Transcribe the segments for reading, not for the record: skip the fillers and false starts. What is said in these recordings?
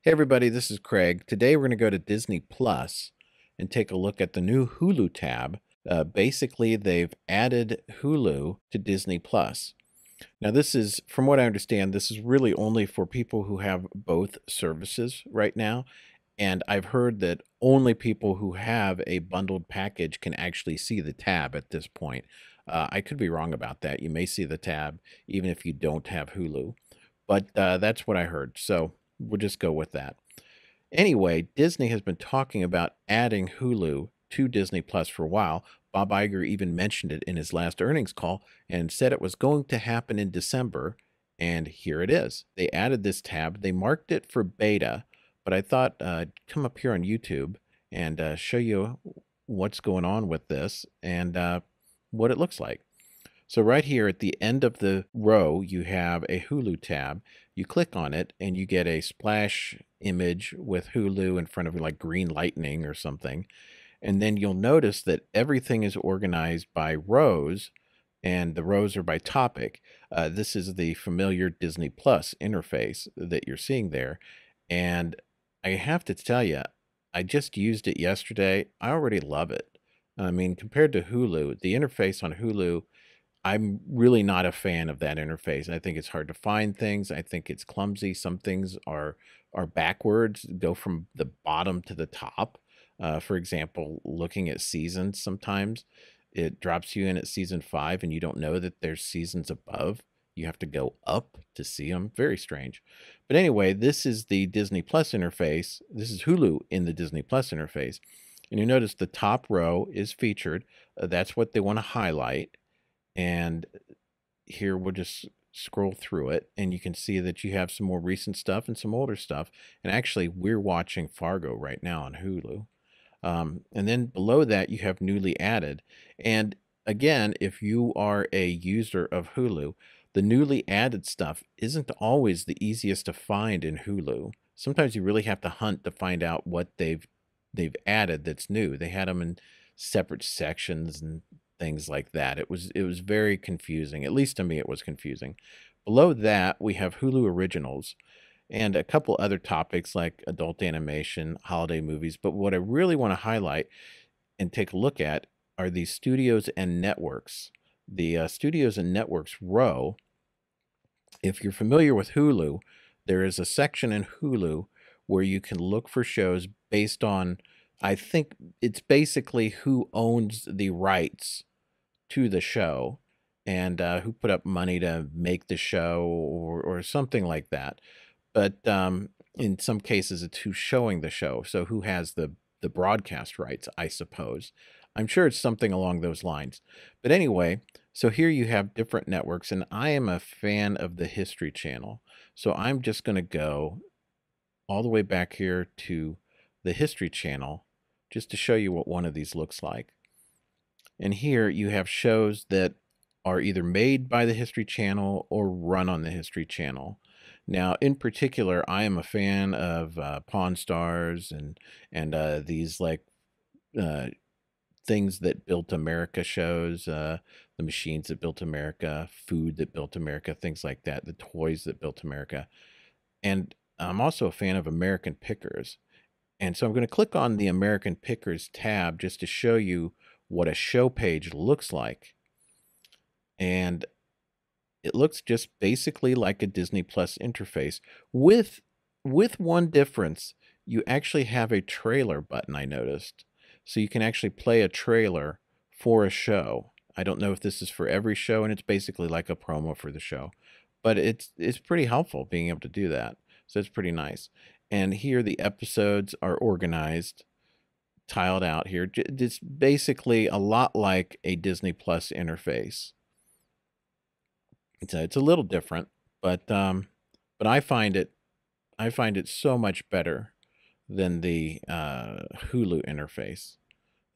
Hey everybody, this is Craig. Today we're going to go to Disney Plus and take a look at the new Hulu tab. Basically, they've added Hulu to Disney Plus. Now, this is, from what I understand, this is really only for people who have both services right now. And I've heard that only people who have a bundled package can actually see the tab at this point. I could be wrong about that. You may see the tab even if you don't have Hulu, but that's what I heard. So we'll just go with that. Anyway, Disney has been talking about adding Hulu to Disney Plus for a while. Bob Iger even mentioned it in his last earnings call and said it was going to happen in December. And here it is. They added this tab. They marked it for beta, but I thought I'd come up here on YouTube and show you what's going on with this and what it looks like. So right here at the end of the row, you have a Hulu tab. You click on it and you get a splash image with Hulu in front of you, like green lightning or something. And then you'll notice that everything is organized by rows, and the rows are by topic. This is the familiar Disney Plus interface that you're seeing there. And I have to tell you, I just used it yesterday. I already love it. I mean, compared to Hulu, the interface on Hulu, I'm really not a fan of that interface. I think it's hard to find things. I think it's clumsy. Some things are backwards, go from the bottom to the top. For example, looking at seasons, sometimes it drops you in at season 5 and you don't know that there's seasons above. You have to go up to see them. Very strange. But anyway, this is the Disney Plus interface. This is Hulu in the Disney Plus interface. And you notice the top row is featured. That's what they want to highlight. And here we'll just scroll through it and you can see that you have some more recent stuff and some older stuff. And actually, we're watching Fargo right now on Hulu. And then below that, you have newly added. And again, if you are a user of Hulu, the newly added stuff isn't always the easiest to find in Hulu. Sometimes you really have to hunt to find out what they've added that's new. They had them in separate sections and things like that. It was very confusing. At least to me, it was confusing. Below that, we have Hulu Originals and a couple other topics like adult animation, holiday movies. But what I really want to highlight and take a look at are these studios and networks. The studios and networks row, if you're familiar with Hulu, there is a section in Hulu where you can look for shows based on, I think it's basically who owns the rights to the show and who put up money to make the show or something like that. But in some cases, it's who's showing the show. So who has the broadcast rights, I suppose. I'm sure it's something along those lines. But anyway, so here you have different networks, and I am a fan of the History Channel. So I'm just going to go all the way back here to the History Channel just to show you what one of these looks like. And here you have shows that are either made by the History Channel or run on the History Channel. Now, in particular, I am a fan of Pawn Stars and these like uh, things that built America shows, the machines that built America, food that built America, things like that, the toys that built America. And I'm also a fan of American Pickers. And so I'm going to click on the American Pickers tab just to show you what a show page looks like. And it looks just basically like a Disney Plus interface with one difference. You actually have a trailer button, I noticed. So you can actually play a trailer for a show. I don't know if this is for every show, and it's basically like a promo for the show. But it's pretty helpful being able to do that. So it's pretty nice. And here the episodes are organized, tiled out here. It's basically a lot like a Disney Plus interface. It's a little different, but I find it so much better than the Hulu interface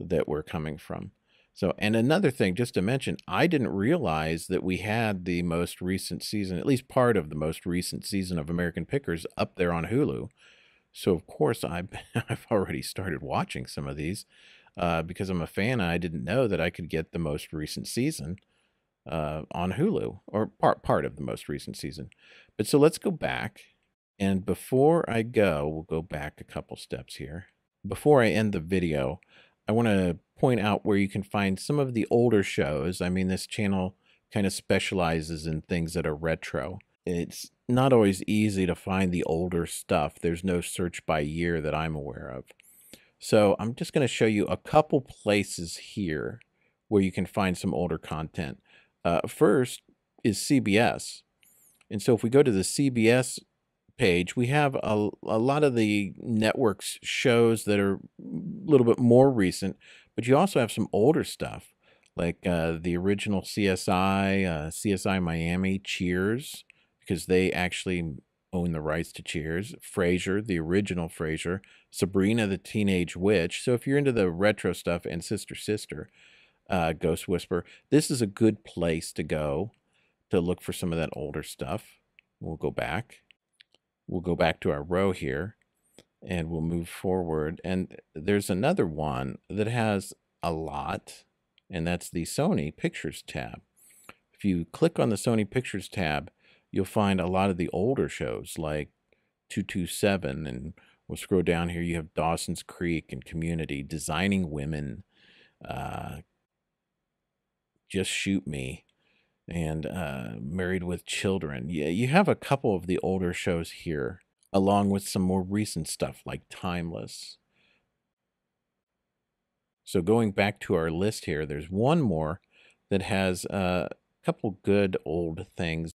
that we're coming from. So, and another thing, just to mention, I didn't realize that we had the most recent season, at least part of the most recent season of American Pickers up there on Hulu. So, of course, I've already started watching some of these because I'm a fan. And I didn't know that I could get the most recent season on Hulu, or part of the most recent season. But so let's go back And before I go, we'll go back a couple steps here. Before I end the video, I want to point out where you can find some of the older shows. I mean, this channel kind of specializes in things that are retro. It's not always easy to find the older stuff. There's no search by year that I'm aware of. So I'm just going to show you a couple places here where you can find some older content. First is CBS. And so if we go to the CBS page, we have a lot of the network's shows that are a little bit more recent, but you also have some older stuff like the original CSI, CSI Miami, Cheers, because they actually own the rights to Cheers, Frasier, the original Frasier, Sabrina the Teenage Witch. So if you're into the retro stuff, and Sister Sister, Ghost Whisper, this is a good place to go to look for some of that older stuff. We'll go back. We'll go back to our row here and we'll move forward. And there's another one that has a lot, and that's the Sony Pictures tab. If you click on the Sony Pictures tab, you'll find a lot of the older shows like 227, and we'll scroll down here. You have Dawson's Creek and Community, Designing Women, Just Shoot Me, and Married with Children. Yeah, you have a couple of the older shows here, along with some more recent stuff like Timeless. So going back to our list here, there's one more that has a couple good old things,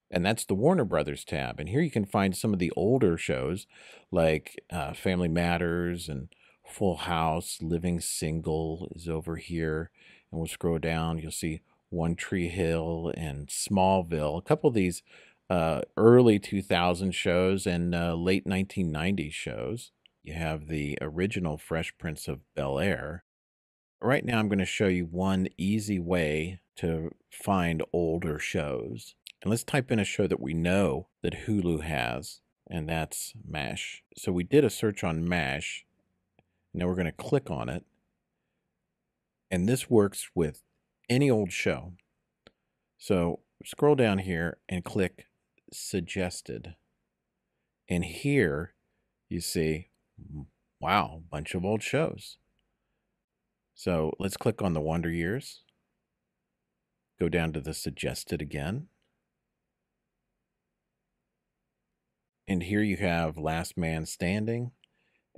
and that's the Warner Brothers tab. And here you can find some of the older shows like Family Matters and Full House. Living Single is over here. And we'll scroll down. You'll see One Tree Hill and Smallville. A couple of these early 2000 shows and late 1990s shows. You have the original Fresh Prince of Bel-Air. Right now, I'm going to show you one easy way to find older shows. And let's type in a show that we know that Hulu has, and that's MASH. So we did a search on MASH. Now we're going to click on it. And this works with any old show. So scroll down here and click Suggested. And here you see, wow, a bunch of old shows. So let's click on the Wonder Years. Go down to the Suggested again. And here you have Last Man Standing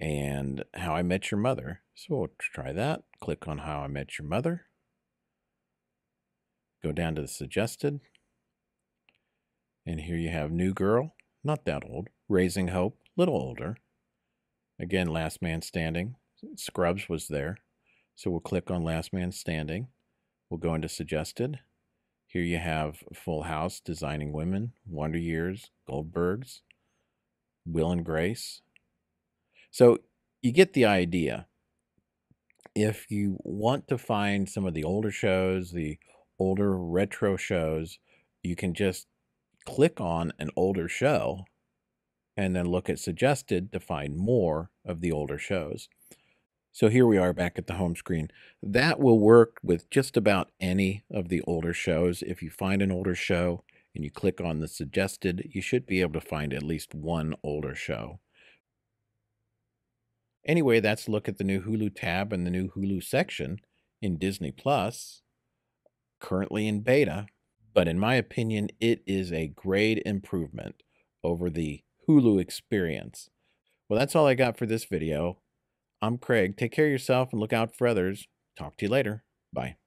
and How I Met Your Mother. So we'll try that. Click on How I Met Your Mother. Go down to the Suggested. And here you have New Girl, not that old. Raising Hope, little older. Again, Last Man Standing. Scrubs was there. So we'll click on Last Man Standing. We'll go into Suggested. Here you have Full House, Designing Women, Wonder Years, Goldbergs, Will and Grace. So you get the idea. If you want to find some of the older shows, the older retro shows, you can just click on an older show and then look at Suggested to find more of the older shows. So here we are back at the home screen. That will work with just about any of the older shows. If you find an older show and you click on the Suggested, you should be able to find at least one older show. Anyway, that's a look at the new Hulu tab and the new Hulu section in Disney Plus, currently in beta. But in my opinion, it is a great improvement over the Hulu experience. Well, that's all I got for this video. I'm Craig. Take care of yourself and look out for others. Talk to you later. Bye.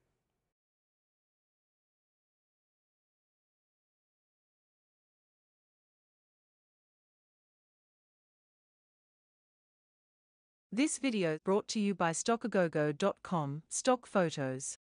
This video brought to you by StockAgogo.com, Stock Photos.